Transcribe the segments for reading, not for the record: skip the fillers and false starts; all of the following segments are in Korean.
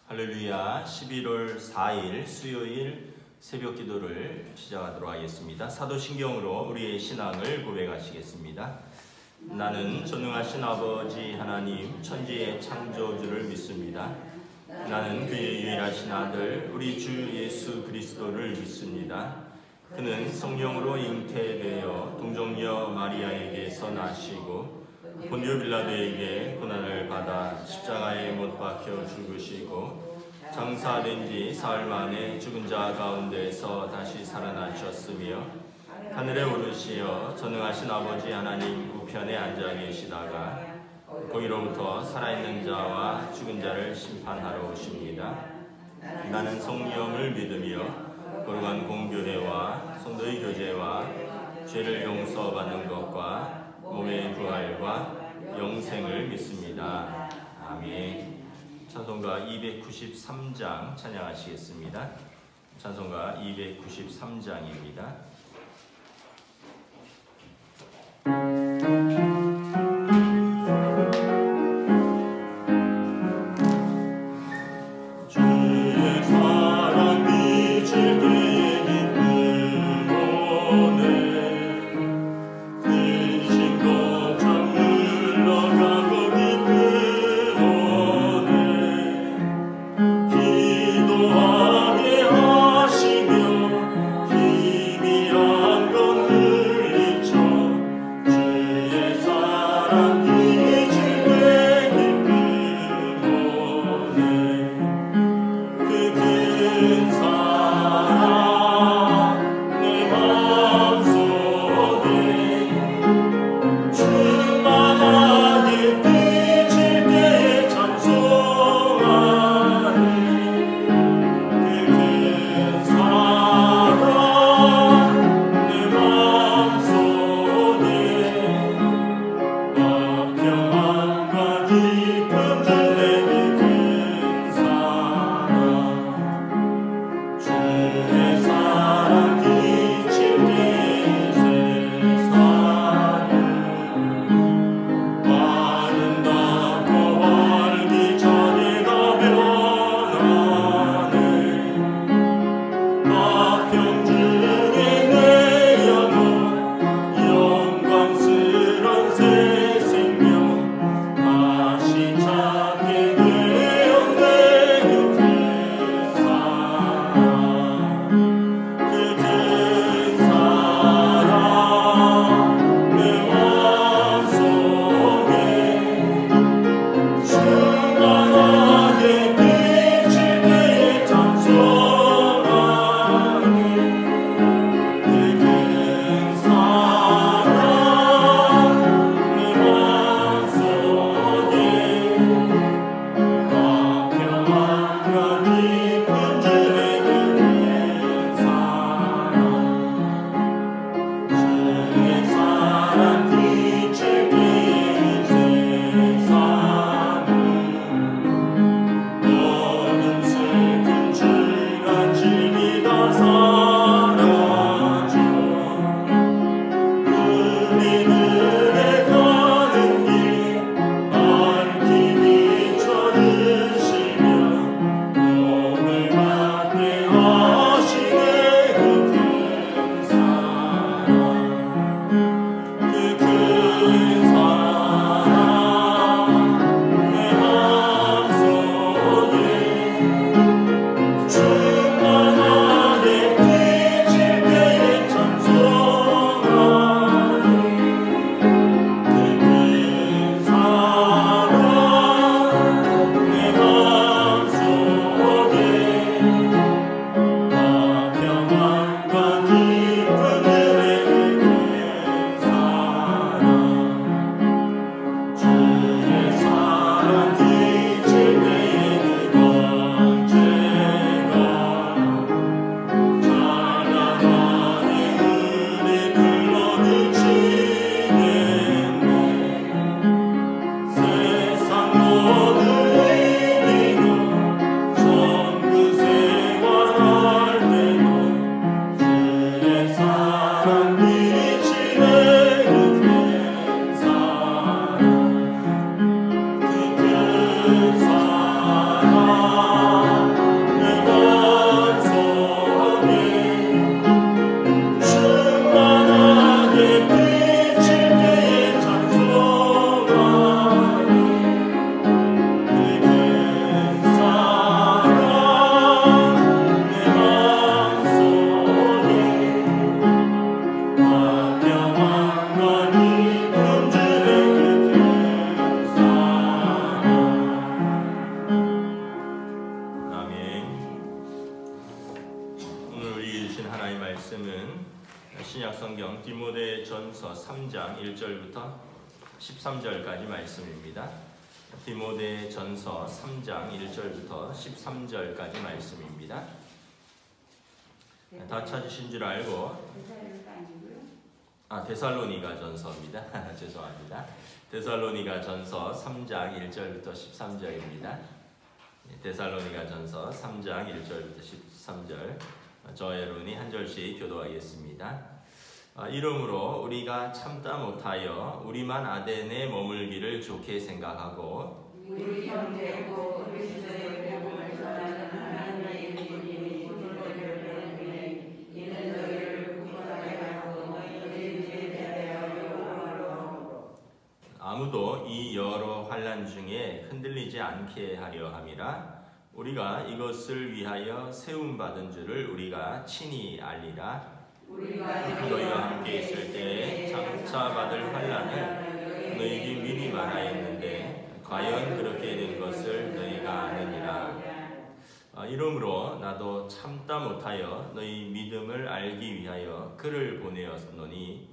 할렐루야. 11월 4일 수요일 새벽 기도를 시작하도록 하겠습니다. 사도신경으로 우리의 신앙을 고백하시겠습니다. 나는 전능하신 아버지 하나님 천지의 창조주를 믿습니다. 나는 그의 유일하신 아들 우리 주 예수 그리스도를 믿습니다. 그는 성령으로 잉태되어 동정녀 마리아에게서 나시고 본디오 빌라도에게 고난을 받아 십자가에 못 박혀 죽으시고 장사된 지 사흘 만에 죽은 자 가운데서 다시 살아나셨으며 하늘에 오르시어 전능하신 아버지 하나님 우편에 앉아 계시다가 거기로부터 살아있는 자와 죽은 자를 심판하러 오십니다. 나는 성령을 믿으며 거룩한 공교회와 성도의 교제와 죄를 용서받는 것과 몸의 부활과 영생을 믿습니다. 아멘. 찬송가 293장 찬양하시겠습니다. 찬송가 293장입니다. 기도하게 하시며 힘이 말씀은 신약성경 디모데전서 3장 1절부터 13절까지 말씀입니다. 디모데전서 3장 1절부터 13절까지 말씀입니다. 다 찾으신 줄 알고 데살로니가 전서입니다. 죄송합니다. 데살로니가 전서 3장 1절부터 13절입니다. 데살로니가 전서 3장 1절부터 13절 저 여러분이 한 절씩 교도하겠습니다. 이러므로 우리가 참다 못하여 우리만 아덴에 머물기를 좋게 생각하고 우리 형제고 그리스도의 복음을 전하는 하나님의 이름이 구원을 이는 너희를 구원하게 하고 너희들에 대하여 영광으로 하므로 아무도 이 여러 환난 중에 흔들리지 않게 하려 함이라. 우리가 이것을 위하여 세움받은 줄을 우리가 친히 알리라. 너희와 함께 있을 때에 장차 받을 환난을 너희에게 미리 말하였는데 과연 그렇게 된 것을 너희가 아느니라. 이러므로 나도 참다 못하여 너희 믿음을 알기 위하여 그를 보내었노니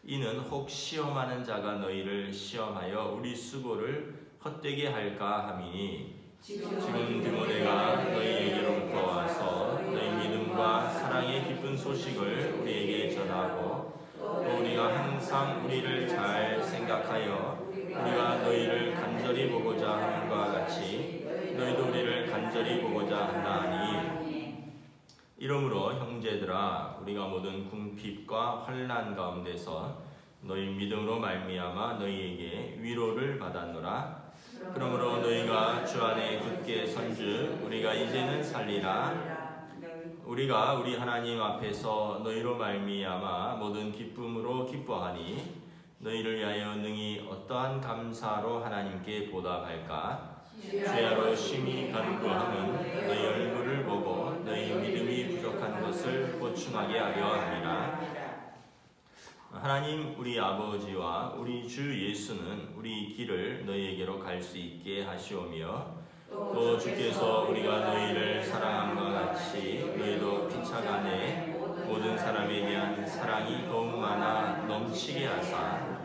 이는 혹 시험하는 자가 너희를 시험하여 우리 수고를 헛되게 할까 함이니 지금 디모데가 너희에게로부터 와서 너희 믿음과 사랑의 기쁜 소식을 우리에게 전하고 또 우리가 항상 우리를 잘 생각하여 우리가 너희를 간절히 보고자 함과 같이 너희도 우리를 간절히 보고자 한다 하니 이러므로 형제들아 우리가 모든 궁핍과 환난 가운데서 너희 믿음으로 말미암아 너희에게 위로를 받았노라. 그러므로 너희가 주 안에 굳게 선즉 우리가 이제는 살리라. 우리가 우리 하나님 앞에서 너희로 말미암아 모든 기쁨으로 기뻐하니 너희를 위하여 능히 어떠한 감사로 하나님께 보답할까. 주야로 심히 간구함은 너희 얼굴을 보고 너희 믿음이 부족한 것을 보충하게 하려 함이라. 하나님 우리 아버지와 우리 주 예수는 우리 길을 너희에게로 갈 수 있게 하시오며 또 주께서 우리가 너희를 사랑함과 같이 너희도 피차간에 모든 사람에 대한 사랑이 더욱 많아 넘치게 하사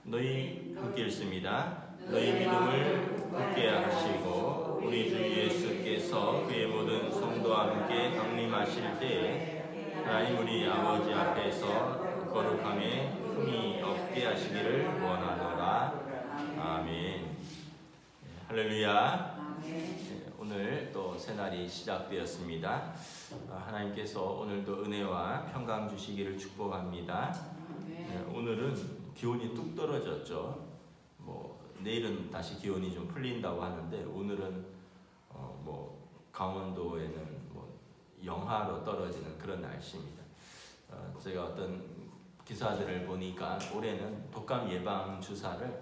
너희 함께 있습니다. 너희 믿음을 굳게 하시고 우리 주 예수께서 그의 모든 성도와 함께 강림하실 때에 하나님 우리 아버지 앞에서 거룩함에 흠이 없게 하시기를 원하노라. 아멘. 할렐루야. 오늘 또 새날이 시작되었습니다. 하나님께서 오늘도 은혜와 평강 주시기를 축복합니다. 오늘은 기온이 뚝 떨어졌죠. 내일은 다시 기온이 좀 풀린다고 하는데 오늘은 강원도에는 영하로 떨어지는 그런 날씨입니다. 제가 어떤 기사들을 보니까 올해는 독감 예방 주사를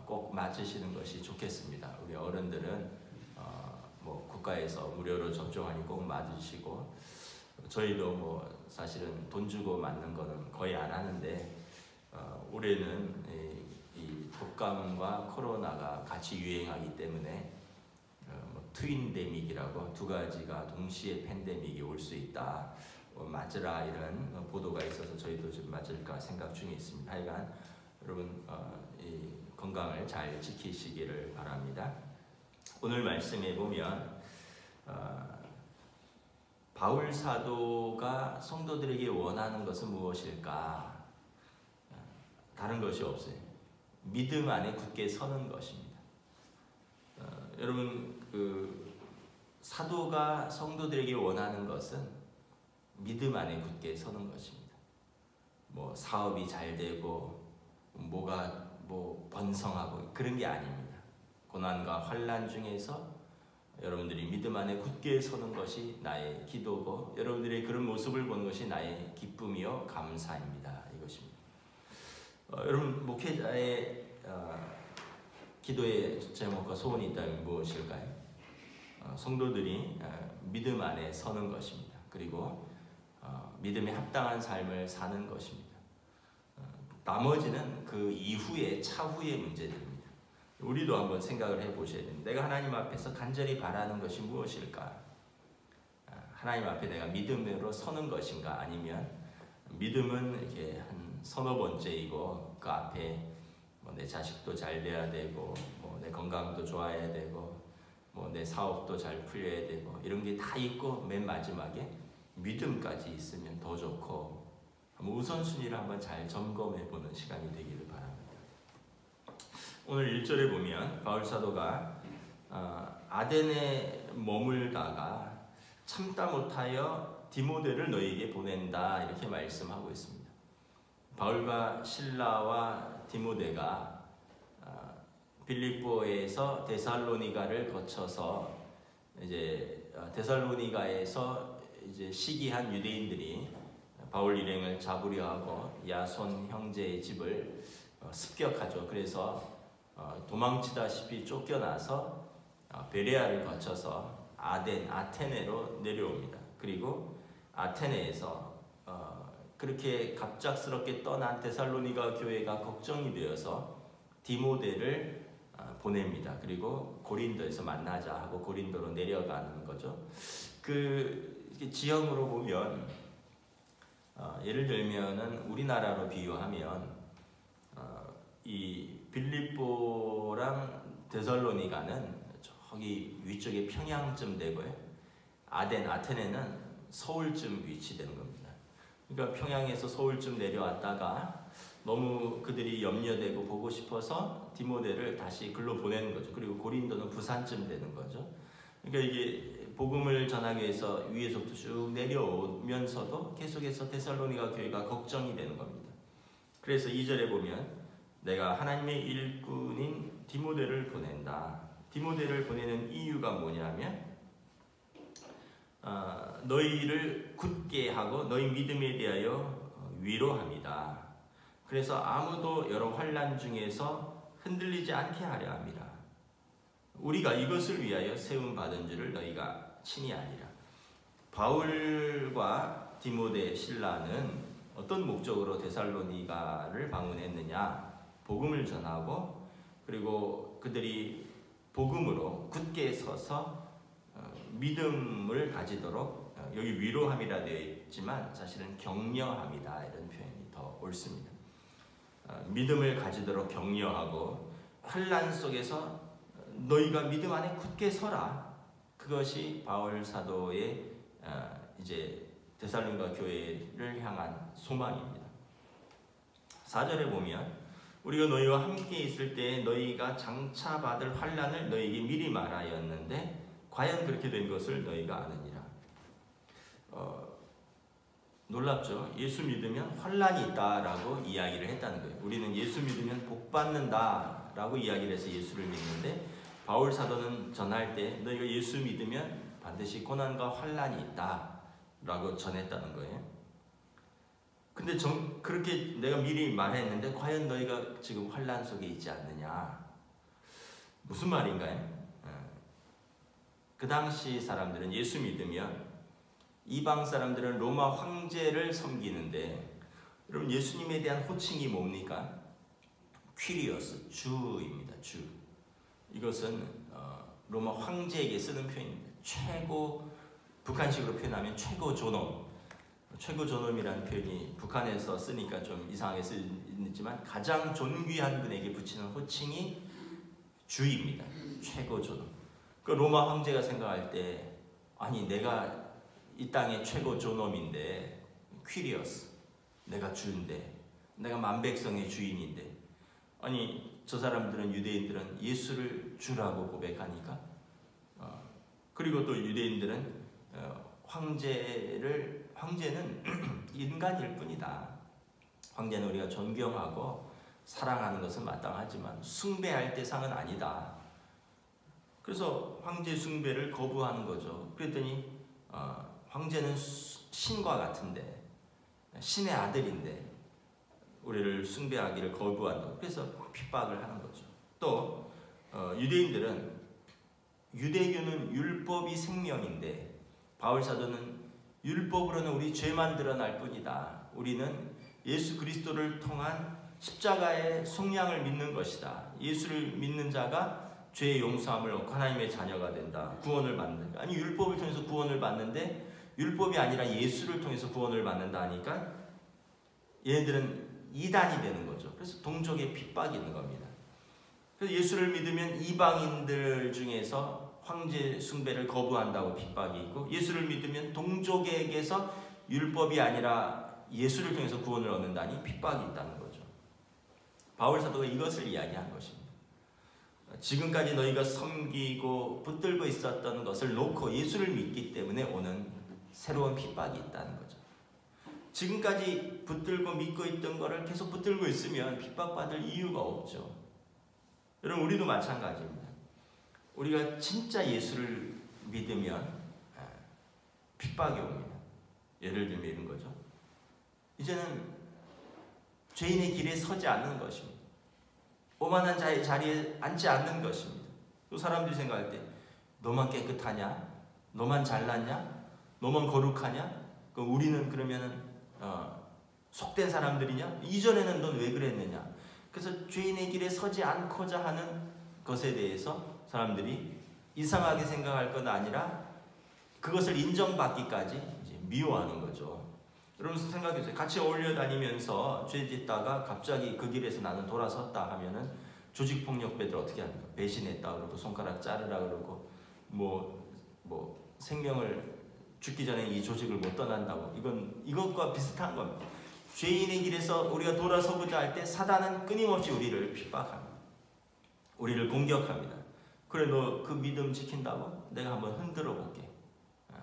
꼭 맞으시는 것이 좋겠습니다. 우리 어른들은 국가에서 무료로 접종하니 꼭 맞으시고 저희도 사실은 돈 주고 맞는 거는 거의 안 하는데 올해는 이 독감과 코로나가 같이 유행하기 때문에 트윈데믹이라고 두 가지가 동시에 팬데믹이 올 수 있다. 맞으라 이런 보도가 있어서 저희도 좀 맞을까 생각 중에 있습니다. 하여간 여러분 이 건강을 잘 지키시기를 바랍니다. 오늘 말씀에 보면 바울 사도가 성도들에게 원하는 것은 무엇일까? 다른 것이 없어요. 믿음 안에 굳게 서는 것입니다. 여러분 사도가 성도들에게 원하는 것은 믿음 안에 굳게 서는 것입니다. 사업이 잘 되고 뭐가 번성하고 그런 게 아닙니다. 고난과 환난 중에서 여러분들이 믿음 안에 굳게 서는 것이 나의 기도고 여러분들의 그런 모습을 보는 것이 나의 기쁨이요 감사입니다. 이것입니다. 여러분 목회자의 기도의 제목과 소원이 있다면 무엇일까요? 성도들이 믿음 안에 서는 것입니다. 그리고 믿음에 합당한 삶을 사는 것입니다. 나머지는 그 이후의 차후의 문제들입니다. 우리도 한번 생각을 해보셔야 됩니다. 내가 하나님 앞에서 간절히 바라는 것이 무엇일까? 하나님 앞에 내가 믿음으로 서는 것인가, 아니면 믿음은 이렇게 한 서너 번째이고 그 앞에 뭐 내 자식도 잘 돼야 되고 뭐 내 건강도 좋아야 되고 뭐 내 사업도 잘 풀려야 되고 이런 게 다 있고 맨 마지막에 믿음까지 있으면 더 좋고, 한번 우선순위를 한번 잘 점검해 보는 시간이 되기를 바랍니다. 오늘 1절에 보면 바울 사도가 아덴에 머물다가 참다 못하여 디모데를 너희에게 보낸다 이렇게 말씀하고 있습니다. 바울과 실라와 디모데가 빌립보에서 데살로니가를 거쳐서 이제 데살로니가에서 이제 시기한 유대인들이 바울 일행을 잡으려 하고 야손 형제의 집을 습격하죠. 그래서 도망치다시피 쫓겨나서 베레아를 거쳐서 아테네로 내려옵니다. 그리고 아테네에서 그렇게 갑작스럽게 떠난 데살로니가 교회가 걱정이 되어서 디모데를 보냅니다. 그리고 고린도에서 만나자 하고 고린도로 내려가는 거죠. 그 지형으로 보면 예를 들면은 우리나라로 비유하면 이 빌립보랑 데살로니가는 저기 위쪽에 평양쯤 되고요. 아테네는 서울쯤 위치되는 겁니다. 그러니까 평양에서 서울쯤 내려왔다가 너무 그들이 염려되고 보고 싶어서 디모데를 다시 글로 보내는 거죠. 그리고 고린도는 부산쯤 되는 거죠. 그러니까 이게 복음을 전하기 위해서 위에서부터 쭉 내려오면서도 계속해서 데살로니가 교회가 걱정이 되는 겁니다. 그래서 2절에 보면 내가 하나님의 일꾼인 디모데를 보낸다. 디모데를 보내는 이유가 뭐냐면 너희를 굳게 하고 너희 믿음에 대하여 위로합니다. 그래서 아무도 여러 환난 중에서 흔들리지 않게 하려 합니다. 우리가 이것을 위하여 세움받은 줄을 너희가 친히 아니라. 바울과 디모데, 실라는 어떤 목적으로 데살로니가를 방문했느냐? 복음을 전하고 그리고 그들이 복음으로 굳게 서서 믿음을 가지도록, 여기 위로함이라 되어 있지만 사실은 격려함이다 이런 표현이 더 옳습니다. 믿음을 가지도록 격려하고 환난 속에서 너희가 믿음 안에 굳게 서라. 그것이 바울 사도의 이제 데살로니가 교회를 향한 소망입니다. 4절에 보면 우리가 너희와 함께 있을 때 너희가 장차 받을 환난을 너희에게 미리 말하였는데 과연 그렇게 된 것을 너희가 아느니라. 놀랍죠? 예수 믿으면 환난이 있다라고 이야기를 했다는 거예요. 우리는 예수 믿으면 복 받는다라고 이야기를 해서 예수를 믿는데 바울 사도는 전할 때 너희가 예수 믿으면 반드시 고난과 환난이 있다라고 전했다는 거예요. 근데 그렇게 내가 미리 말했는데 과연 너희가 지금 환난 속에 있지 않느냐? 무슨 말인가요? 그 당시 사람들은 예수 믿으면 이방 사람들은 로마 황제를 섬기는데, 여러분 예수님에 대한 호칭이 뭡니까? 퀴리오스, 주입니다. 주. 이것은 로마 황제에게 쓰는 표현입니다. 최고, 북한식으로 표현하면 최고 존엄. 최고 존엄이라는 표현이 북한에서 쓰니까 좀 이상하게 쓰이지만 가장 존귀한 분에게 붙이는 호칭이 주입니다. 최고 존엄. 그 로마 황제가 생각할 때, 아니 내가 이 땅의 최고 존엄인데, 퀴리오스, 내가 주인데, 내가 만백성의 주인인데, 아니 저 사람들은, 유대인들은 예수를 주라고 고백하니까, 그리고 또 유대인들은 황제는 인간일 뿐이다. 황제는 우리가 존경하고 사랑하는 것은 마땅하지만 숭배할 대상은 아니다. 그래서 황제 숭배를 거부하는 거죠. 그랬더니 황제는 신과 같은데, 신의 아들인데 우리를 숭배하기를 거부한다. 그래서 핍박을 하는 거죠. 또 유대인들은, 유대교는 율법이 생명인데 바울 사도는 율법으로는 우리 죄만 드러날 뿐이다. 우리는 예수 그리스도를 통한 십자가의 속량을 믿는 것이다. 예수를 믿는 자가 죄의 용서함을 얻고 하나님의 자녀가 된다. 구원을 받는다. 아니 율법을 통해서 구원을 받는데 율법이 아니라 예수를 통해서 구원을 받는다 하니까 얘네들은 이단이 되는 거죠. 그래서 동족의 핍박이 있는 겁니다. 그래서 예수를 믿으면 이방인들 중에서 황제 숭배를 거부한다고 핍박이 있고, 예수를 믿으면 동족에게서 율법이 아니라 예수를 통해서 구원을 얻는다니 핍박이 있다는 거죠. 바울 사도가 이것을 이야기한 것입니다. 지금까지 너희가 섬기고 붙들고 있었던 것을 놓고 예수를 믿기 때문에 오는 새로운 핍박이 있다는 거죠. 지금까지 붙들고 믿고 있던 것을 계속 붙들고 있으면 핍박받을 이유가 없죠. 여러분, 우리도 마찬가지입니다. 우리가 진짜 예수를 믿으면 핍박이 옵니다. 예를 들면 이런 거죠. 이제는 죄인의 길에 서지 않는 것입니다. 오만한 자의 자리에 앉지 않는 것입니다. 또 사람들이 생각할 때 너만 깨끗하냐? 너만 잘났냐? 너만 거룩하냐? 그럼 우리는 그러면은 속된 사람들이냐? 이전에는 넌 왜 그랬느냐? 그래서 죄인의 길에 서지 않고자 하는 것에 대해서 사람들이 이상하게 생각할 것 아니라 그것을 인정받기까지 이제 미워하는 거죠. 여러분 생각해보세요. 같이 어울려 다니면서 죄 짓다가 갑자기 그 길에서 나는 돌아섰다 하면은 조직폭력배들 어떻게 합니까? 배신했다 그러고 손가락 자르라 그러고 뭐 생명을 죽기 전에 이 조직을 못 떠난다고, 이것과 비슷한 겁니다. 죄인의 길에서 우리가 돌아서고자 할 때 사단은 끊임없이 우리를 핍박합니다. 우리를 공격합니다. 그래, 너 그 믿음 지킨다고? 내가 한번 흔들어 볼게.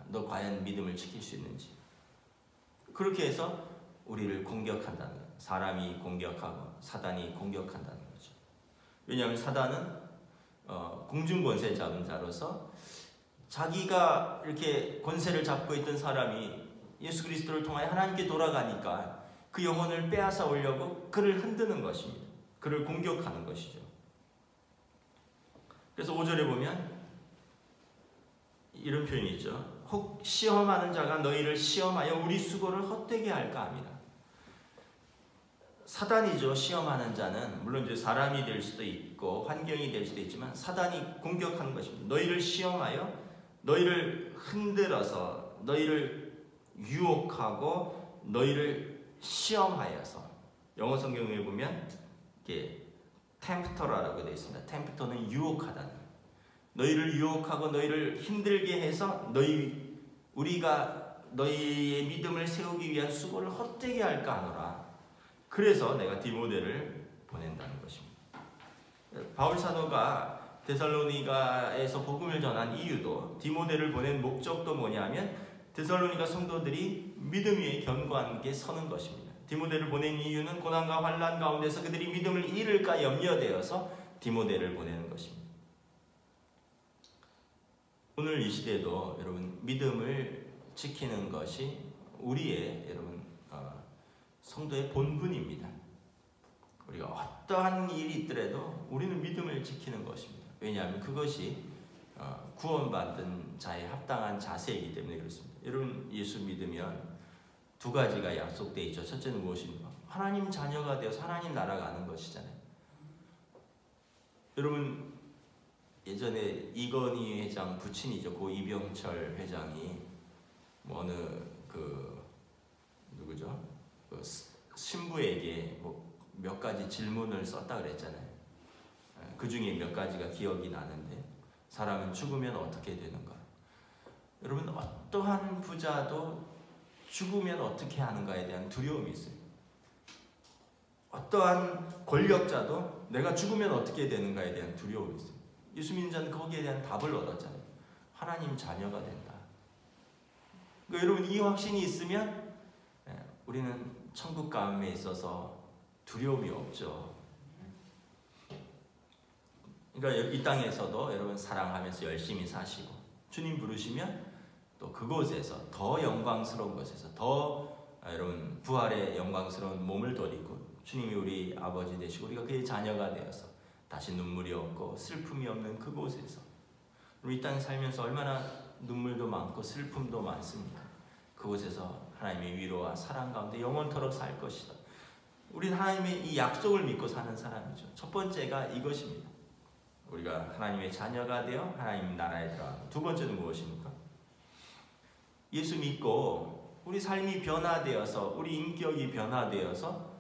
너 과연 믿음을 지킬 수 있는지. 그렇게 해서 우리를 공격한다는 거예요. 사람이 공격하고 사단이 공격한다는 거죠. 왜냐하면 사단은 공중권세 잡은 자로서 자기가 이렇게 권세를 잡고 있던 사람이 예수 그리스도를 통하여 하나님께 돌아가니까 그 영혼을 빼앗아 오려고 그를 흔드는 것입니다. 그를 공격하는 것이죠. 그래서 5절에 보면 이런 표현이 있죠. 혹 시험하는 자가 너희를 시험하여 우리 수고를 헛되게 할까 합니다. 사단이죠. 시험하는 자는 물론 이제 사람이 될 수도 있고 환경이 될 수도 있지만 사단이 공격하는 것입니다. 너희를 시험하여 너희를 흔들어서 너희를 유혹하고 너희를 시험하여서, 영어 성경에 보면 이게 템프터라고 되어 있습니다. 템프터는 유혹하다는, 너희를 유혹하고 너희를 힘들게 해서 우리가 너희의 믿음을 세우기 위한 수고를 헛되게 할까 하노라. 그래서 내가 디모데를 보낸다는 것입니다. 바울 사도가 데살로니가에서 복음을 전한 이유도, 디모데를 보낸 목적도 뭐냐면 데살로니가 성도들이 믿음 위에 견고하게 서는 것입니다. 디모데를 보낸 이유는 고난과 환난 가운데서 그들이 믿음을 잃을까 염려되어서 디모데를 보내는 것입니다. 오늘 이 시대도 여러분 믿음을 지키는 것이 우리의 여러분 성도의 본분입니다. 우리가 어떠한 일이 있더라도 우리는 믿음을 지키는 것입니다. 왜냐하면 그것이 구원받은 자의 합당한 자세이기 때문에 그렇습니다. 여러분 예수 믿으면 두 가지가 약속되어 있죠. 첫째는 무엇입니까? 하나님 자녀가 되어서 하나님 나라 가는 것이잖아요. 여러분 예전에 이건희 회장 부친이죠. 고 이병철 회장이 어느 누구죠? 신부에게 몇 가지 질문을 썼다 그랬잖아요. 그 중에 몇 가지가 기억이 나는데, 사람은 죽으면 어떻게 되는가? 여러분 어떠한 부자도 죽으면 어떻게 하는가에 대한 두려움이 있어요. 어떠한 권력자도 내가 죽으면 어떻게 되는가에 대한 두려움이 있어요. 예수 믿는 자는 거기에 대한 답을 얻었잖아요. 하나님 자녀가 된다. 그러니까 여러분 이 확신이 있으면 우리는 천국 가움에 있어서 두려움이 없죠. 그러니까 이 땅에서도 여러분 사랑하면서 열심히 사시고, 주님 부르시면 또 그곳에서 더 영광스러운 곳에서 더 여러분 부활의 영광스러운 몸을 돌리고 주님이 우리 아버지 되시고 우리가 그의 자녀가 되어서 다시 눈물이 없고 슬픔이 없는 그곳에서, 우리 이 땅에 살면서 얼마나 눈물도 많고 슬픔도 많습니까? 그곳에서 하나님의 위로와 사랑 가운데 영원토록 살 것이다. 우리는 하나님의 이 약속을 믿고 사는 사람이죠. 첫 번째가 이것입니다. 우리가 하나님의 자녀가 되어 하나님 나라에 들어가고, 두 번째는 무엇입니까? 예수 믿고 우리 삶이 변화되어서 우리 인격이 변화되어서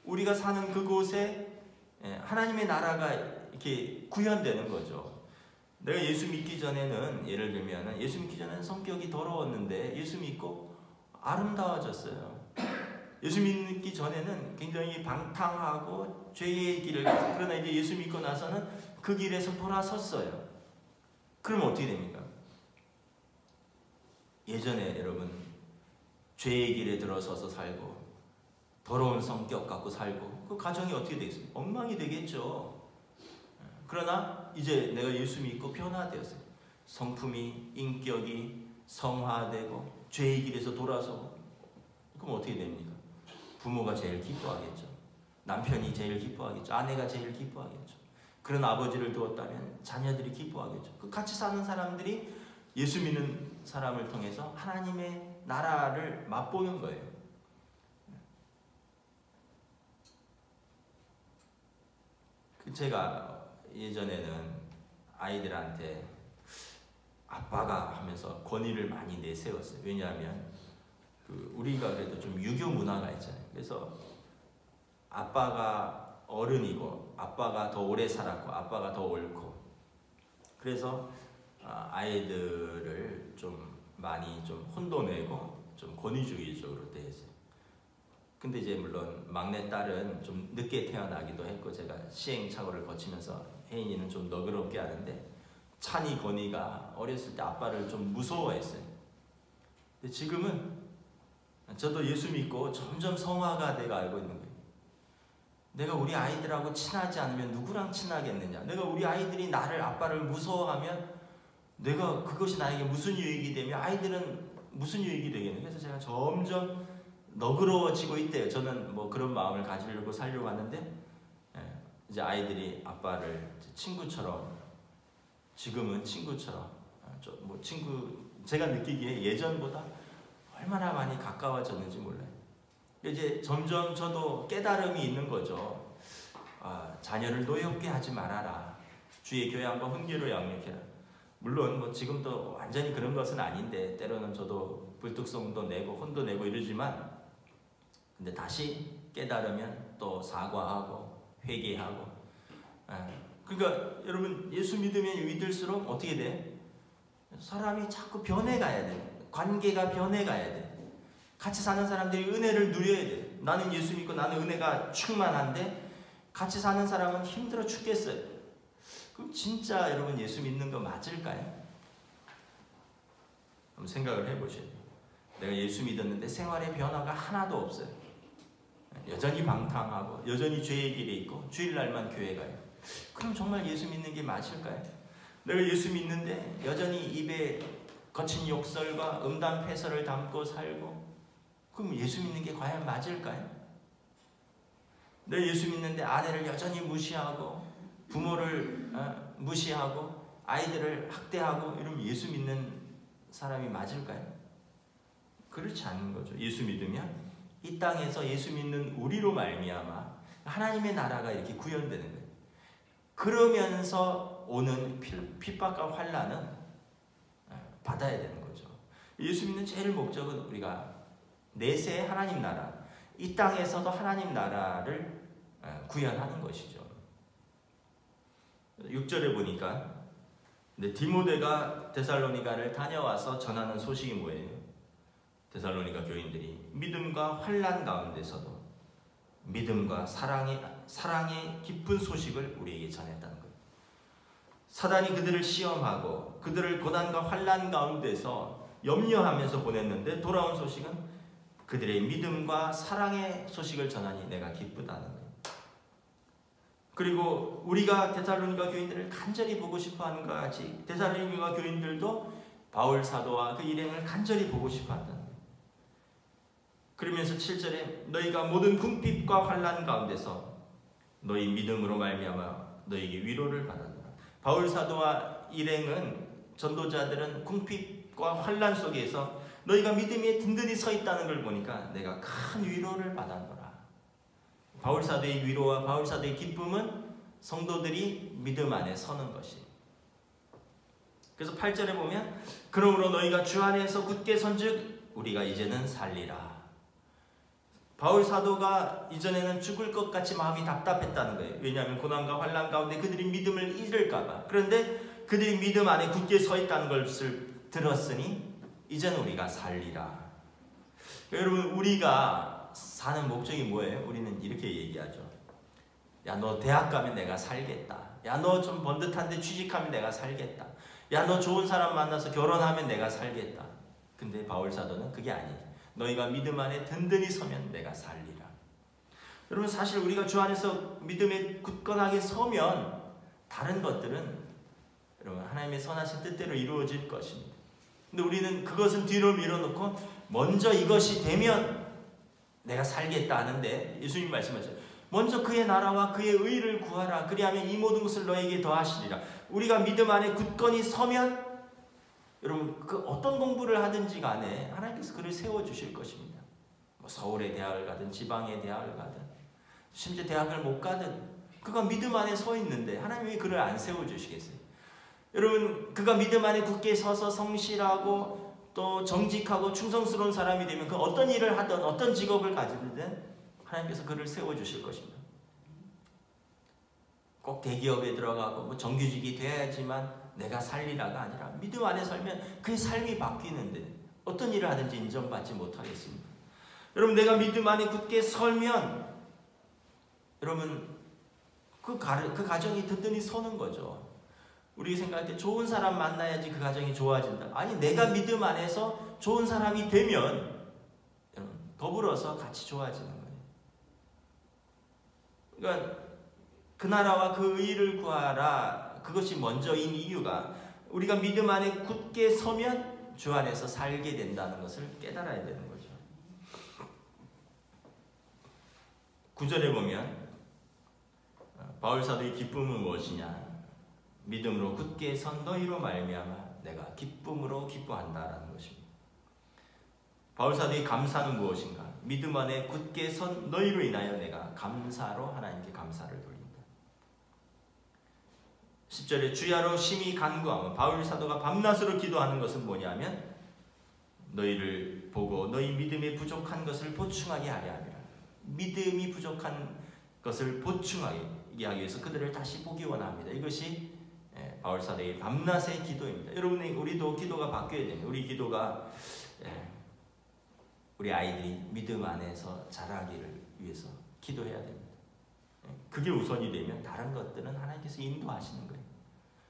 우리가 사는 그곳에 하나님의 나라가 이렇게 구현되는 거죠. 내가 예수 믿기 전에는, 예를 들면 예수 믿기 전에는 성격이 더러웠는데 예수 믿고 아름다워졌어요. 예수 믿기 전에는 굉장히 방탕하고 죄의 길을 가서, 그러나 이제 예수 믿고 나서는 그 길에서 돌아섰어요. 그러면 어떻게 됩니까? 예전에 여러분 죄의 길에 들어서서 살고 더러운 성격 갖고 살고 그 가정이 어떻게 되겠습니까? 엉망이 되겠죠. 그러나 이제 내가 예수 믿고 변화되었어요. 성품이, 인격이 성화되고 죄의 길에서 돌아서고, 그럼 어떻게 됩니까? 부모가 제일 기뻐하겠죠. 남편이 제일 기뻐하겠죠. 아내가 제일 기뻐하겠죠. 그런 아버지를 두었다면 자녀들이 기뻐하겠죠. 그 같이 사는 사람들이 예수 믿는 사람을 통해서 하나님의 나라를 맛보는 거예요. 제가 예전에는 아이들한테 아빠가 하면서 권위를 많이 내세웠어요. 왜냐하면 우리가 그래도 좀 유교 문화가 있잖아요. 그래서 아빠가 어른이고 아빠가 더 오래 살았고 아빠가 더 옳고, 그래서 아이들을 좀 많이 좀 혼돈내고 좀 권위주의적으로 대했어요. 근데 이제 물론 막내 딸은 좀 늦게 태어나기도 했고 제가 시행착오를 거치면서 혜인이는 좀 너그럽게 하는데, 찬이 건이가 어렸을 때 아빠를 좀 무서워했어요. 근데 지금은 저도 예수 믿고 점점 성화가 돼가고 있는 거예요. 내가 우리 아이들하고 친하지 않으면 누구랑 친하겠느냐. 내가 우리 아이들이 나를, 아빠를 무서워하면 내가, 그것이 나에게 무슨 유익이 되며 아이들은 무슨 유익이 되겠느냐. 그래서 제가 점점 너그러워지고 있대요. 저는 뭐 그런 마음을 가지려고 살려고 하는데, 이제 아이들이 아빠를 친구처럼, 지금은 친구처럼, 뭐 제가 느끼기에 예전보다 얼마나 많이 가까워졌는지 몰라요. 이제 점점 저도 깨달음이 있는 거죠. 자녀를 노엽게 하지 말아라. 주의 교양과 훈계로 양육해라. 물론 뭐 지금도 완전히 그런 것은 아닌데 때로는 저도 불뚝성도 내고 혼도 내고 이러지만, 근데 다시 깨달으면 또 사과하고 회개하고. 그러니까 여러분 예수 믿을수록 어떻게 돼? 사람이 자꾸 변해가야 돼. 관계가 변해가야 돼. 같이 사는 사람들이 은혜를 누려야 돼. 나는 예수 믿고 나는 은혜가 충만한데 같이 사는 사람은 힘들어 죽겠어요. 그럼 진짜 여러분 예수 믿는 거 맞을까요? 한번 생각을 해보셔야 돼요. 내가 예수 믿었는데 생활의 변화가 하나도 없어요. 여전히 방탕하고 여전히 죄의 길에 있고 주일날만 교회 가요. 그럼 정말 예수 믿는 게 맞을까요? 내가 예수 믿는데 여전히 입에 거친 욕설과 음담 패설을 담고 살고, 그럼 예수 믿는 게 과연 맞을까요? 내가 예수 믿는데 아내를 여전히 무시하고 부모를 무시하고 아이들을 학대하고 이러면 예수 믿는 사람이 맞을까요? 그렇지 않은 거죠. 예수 믿으면 이 땅에서 예수 믿는 우리로 말미암아 하나님의 나라가 이렇게 구현되는 거예요. 그러면서 오는 핍박과 환난은 받아야 되는 거죠. 예수 믿는 제일 목적은 우리가 내세 하나님 나라, 이 땅에서도 하나님 나라를 구현하는 것이죠. 6절에 보니까 디모데가 데살로니가를 다녀와서 전하는 소식이 뭐예요? 데살로니가 교인들이 믿음과 환난 가운데서도 믿음과 사랑의 깊은 소식을 우리에게 전했다는 거예요. 사단이 그들을 시험하고 그들을 고난과 환난 가운데서 염려하면서 보냈는데 돌아온 소식은 그들의 믿음과 사랑의 소식을 전하니 내가 기쁘다는 거예요. 그리고 우리가 데살로니가 교인들을 간절히 보고 싶어하는 것 같이 데살로니가 교인들도 바울 사도와 그 일행을 간절히 보고 싶어한다는 거예요. 그러면서 7절에 너희가 모든 궁핍과 환난 가운데서 너희 믿음으로 말미암아 너희에게 위로를 받았노라. 바울 사도와 일행은, 전도자들은 궁핍과 환난 속에서 너희가 믿음에 든든히 서 있다는 걸 보니까 내가 큰 위로를 받았노라. 바울 사도의 위로와 바울 사도의 기쁨은 성도들이 믿음 안에 서는 것이. 그래서 8절에 보면 그러므로 너희가 주 안에서 굳게 선즉 우리가 이제는 살리라. 바울 사도가 이전에는 죽을 것 같이 마음이 답답했다는 거예요. 왜냐하면 고난과 환난 가운데 그들이 믿음을 잃을까 봐. 그런데 그들이 믿음 안에 굳게 서 있다는 것을 들었으니 이제는 우리가 살리라. 여러분, 우리가 사는 목적이 뭐예요? 우리는 이렇게 얘기하죠. 야, 너 대학 가면 내가 살겠다. 야, 너 좀 번듯한데 취직하면 내가 살겠다. 야, 너 좋은 사람 만나서 결혼하면 내가 살겠다. 근데 바울 사도는 그게 아니에요. 너희가 믿음 안에 든든히 서면 내가 살리라. 여러분, 사실 우리가 주 안에서 믿음에 굳건하게 서면 다른 것들은 여러분 하나님의 선하신 뜻대로 이루어질 것입니다. 근데 우리는 그것은 뒤로 밀어놓고 먼저 이것이 되면 내가 살겠다 하는데 예수님 말씀하셨죠. 먼저 그의 나라와 그의 의를 구하라. 그리하면 이 모든 것을 너에게 더하시리라. 우리가 믿음 안에 굳건히 서면 여러분 그 어떤 공부를 하든지 간에 하나님께서 그를 세워주실 것입니다. 뭐 서울의 대학을 가든 지방의 대학을 가든 심지어 대학을 못 가든 그가 믿음 안에 서 있는데 하나님이 그를 안 세워주시겠어요? 여러분 그가 믿음 안에 굳게 서서 성실하고 또 정직하고 충성스러운 사람이 되면 그 어떤 일을 하든 어떤 직업을 가지든 하나님께서 그를 세워주실 것입니다. 꼭 대기업에 들어가고 뭐 정규직이 돼야지만 내가 살리라가 아니라 믿음 안에 살면 그의 삶이 바뀌는데 어떤 일을 하든지 인정받지 못하겠습니다. 여러분 내가 믿음 안에 굳게 설면 여러분 그 가정이 든든히 서는 거죠. 우리 생각할 때 좋은 사람 만나야지 그 가정이 좋아진다. 아니 내가 믿음 안에서 좋은 사람이 되면 여러분 더불어서 같이 좋아지는 거예요. 그러니까 그 나라와 그 의를 구하라. 그것이 먼저인 이유가 우리가 믿음 안에 굳게 서면 주 안에서 살게 된다는 것을 깨달아야 되는 거죠. 9절에 보면 바울 사도의 기쁨은 무엇이냐? 믿음으로 굳게 선 너희로 말미암아 내가 기쁨으로 기뻐한다라는 것입니다. 바울 사도의 감사는 무엇인가? 믿음 안에 굳게 선 너희로 인하여 내가 감사로 하나님께 감사를 돌립니다. 10절에 주야로 심히 간구하며 바울 사도가 밤낮으로 기도하는 것은 뭐냐면 너희를 보고 너희 믿음에 부족한 것을 보충하게 하려 함이라. 믿음이 부족한 것을 보충하게 하기 위해서 그들을 다시 보기 원합니다. 이것이 바울 사도의 밤낮의 기도입니다. 여러분 우리도 기도가 바뀌어야 됩니다. 우리 기도가 우리 아이들이 믿음 안에서 자라기를 위해서 기도해야 됩니다. 그게 우선이 되면 다른 것들은 하나님께서 인도하시는 거예요.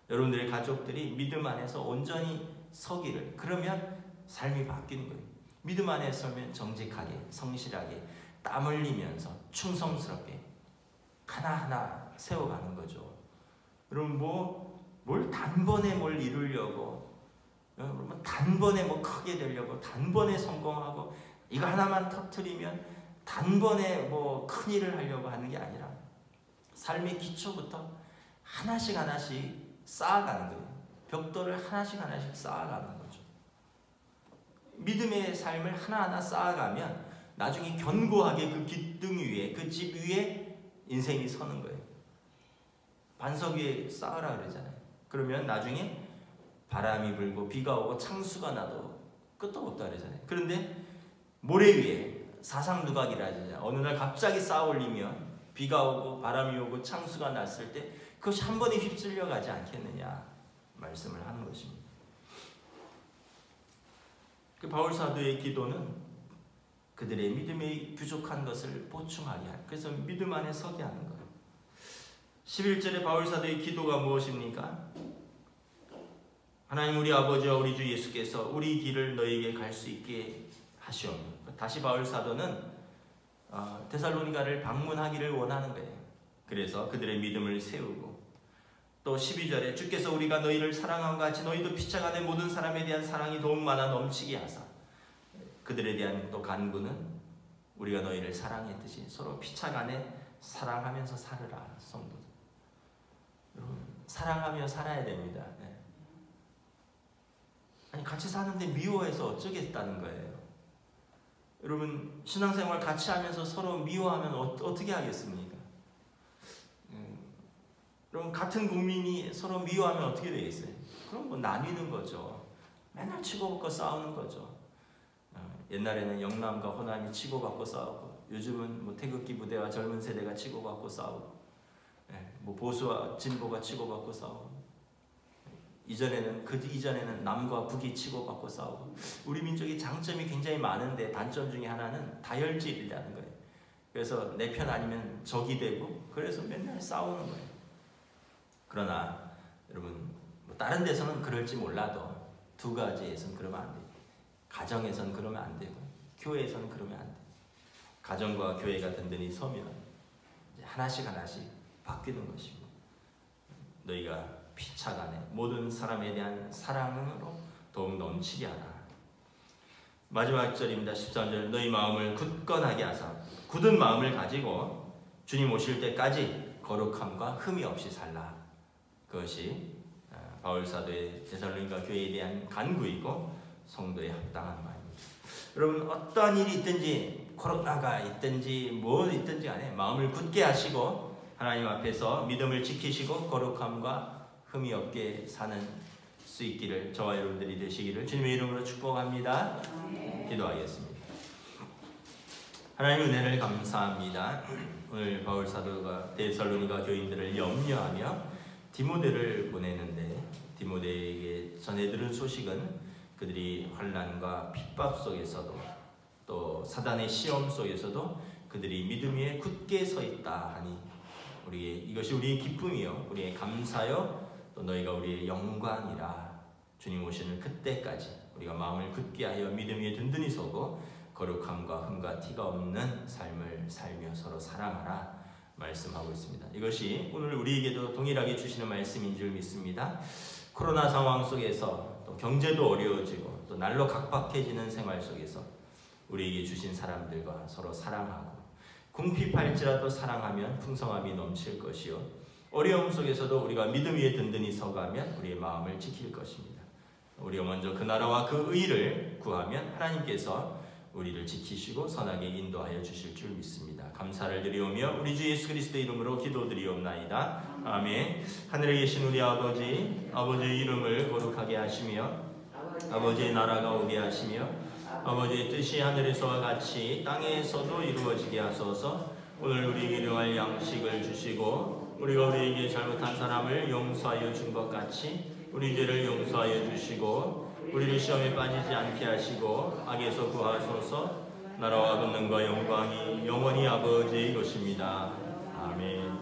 여러분들의 가족들이 믿음 안에서 온전히 서기를 그러면 삶이 바뀌는 거예요. 믿음 안에 서면 정직하게 성실하게 땀 흘리면서 충성스럽게 하나하나 세워가는 거죠. 여러분 뭘 단번에 뭘 이루려고 여러분 단번에 뭐 크게 되려고 단번에 성공하고 이거 하나만 터뜨리면 단번에 뭐 큰 일을 하려고 하는 게 아니라 삶의 기초부터 하나씩 쌓아가는 거예요. 벽돌을 하나씩 쌓아가는 거죠. 믿음의 삶을 하나하나 쌓아가면 나중에 견고하게 그 기둥 위에 그 집 위에 인생이 서는 거예요. 반석 위에 쌓으라 그러잖아요. 그러면 나중에 바람이 불고 비가 오고 창수가 나도 끝도 없다 그러잖아요. 그런데 모래 위에 사상누각이라 하잖아요. 어느 날 갑자기 쌓아 올리면 비가 오고 바람이 오고 창수가 났을 때 그것이 한 번에 휩쓸려 가지 않겠느냐 말씀을 하는 것입니다. 그 바울 사도의 기도는 그들의 믿음이 부족한 것을 보충하게 하는, 그래서 믿음 안에 서게 하는 거예요. 11절에 바울 사도의 기도가 무엇입니까? 하나님 우리 아버지와 우리 주 예수께서 우리 길을 너에게 갈 수 있게 하시오며. 다시 바울 사도는 데살로니가를 방문하기를 원하는 거예요. 그래서 그들의 믿음을 세우고 또 12절에 주께서 우리가 너희를 사랑함과 같이 너희도 피차간의 모든 사람에 대한 사랑이 더욱 많아 넘치게 하사 그들에 대한 또 간구는 우리가 너희를 사랑했듯이 서로 피차간에 사랑하면서 살으라. 성도들 여러분 사랑하며 살아야 됩니다. 아니 같이 사는데 미워해서 어쩌겠다는 거예요. 여러분 신앙생활 같이 하면서 서로 미워하면 어떻게 하겠습니까? 그럼 같은 국민이 서로 미워하면 어떻게 되겠어요? 그럼 뭐 나뉘는 거죠. 맨날 치고받고 싸우는 거죠. 옛날에는 영남과 호남이 치고받고 싸우고, 요즘은 뭐 태극기 부대와 젊은 세대가 치고받고 싸우고, 뭐 보수와 진보가 치고받고 싸우고, 이전에는 남과 북이 치고받고 싸우고. 우리 민족이 장점이 굉장히 많은데 단점 중에 하나는 다혈질이라는 거예요. 그래서 내 편 아니면 적이 되고, 그래서 맨날 싸우는 거예요. 그러나 여러분, 뭐 다른 데서는 그럴지 몰라도 두 가지에서는 그러면 안 돼요. 가정에서는 그러면 안 되고, 교회에서는 그러면 안 돼요. 가정과 교회가 든든히 서면 이제 하나씩 바뀌는 것입니다. 너희가 피차간에 모든 사람에 대한 사랑으로 더욱 넘치게 하라. 마지막 절입니다. 13절. 너희 마음을 굳건하게 하사 굳은 마음을 가지고 주님 오실 때까지 거룩함과 흠이 없이 살라. 그것이 바울 사도의 데살로니가 교회에 대한 간구이고 성도에 합당한 말입니다. 여러분, 어떠한 일이 있든지, 코로나가 있든지 뭐 있든지 간에 마음을 굳게 하시고 하나님 앞에서 믿음을 지키시고 거룩함과 흠이 없게 사는 수 있기를, 저와 여러분들이 되시기를 주님의 이름으로 축복합니다. 기도하겠습니다. 하나님 은혜를 감사합니다. 오늘 바울 사도가 데살로니가 교인들을 염려하며 디모데를 보내는데, 디모데에게 전해들은 소식은 그들이 환난과 핍박 속에서도 또 사단의 시험 속에서도 그들이 믿음 위에 굳게 서 있다 하니 이것이 우리의 기쁨이요 우리의 감사요 또 너희가 우리의 영광이라. 주님 오시는 그때까지 우리가 마음을 굳게 하여 믿음 위에 든든히 서고 거룩함과 흠과 티가 없는 삶을 살며 서로 사랑하라 말씀하고 있습니다. 이것이 오늘 우리에게도 동일하게 주시는 말씀인 줄 믿습니다. 코로나 상황 속에서 또 경제도 어려워지고 또 날로 각박해지는 생활 속에서 우리에게 주신 사람들과 서로 사랑하고, 궁핍할지라도 사랑하면 풍성함이 넘칠 것이요 어려움 속에서도 우리가 믿음 위에 든든히 서가면 우리의 마음을 지킬 것입니다. 우리가 먼저 그 나라와 그 의를 구하면 하나님께서 우리를 지키시고 선하게 인도하여 주실 줄 믿습니다. 감사를 드리오며 우리 주 예수 그리스도의 이름으로 기도드리옵나이다. 아멘. 하늘에 계신 우리 아버지의 이름을 거룩하게 하시며 아버지의 나라가 오게 하시며 아버지의 뜻이 하늘에서와 같이 땅에서도 이루어지게 하소서. 오늘 우리에게 일용할 양식을 주시고 우리가 우리에게 잘못한 사람을 용서하여 준 것 같이 우리 죄를 용서하여 주시고 우리를 시험에 빠지지 않게 하시고 악에서 구하소서. 나라와 권능과 영광이 영원히 아버지의 것입니다. 아멘.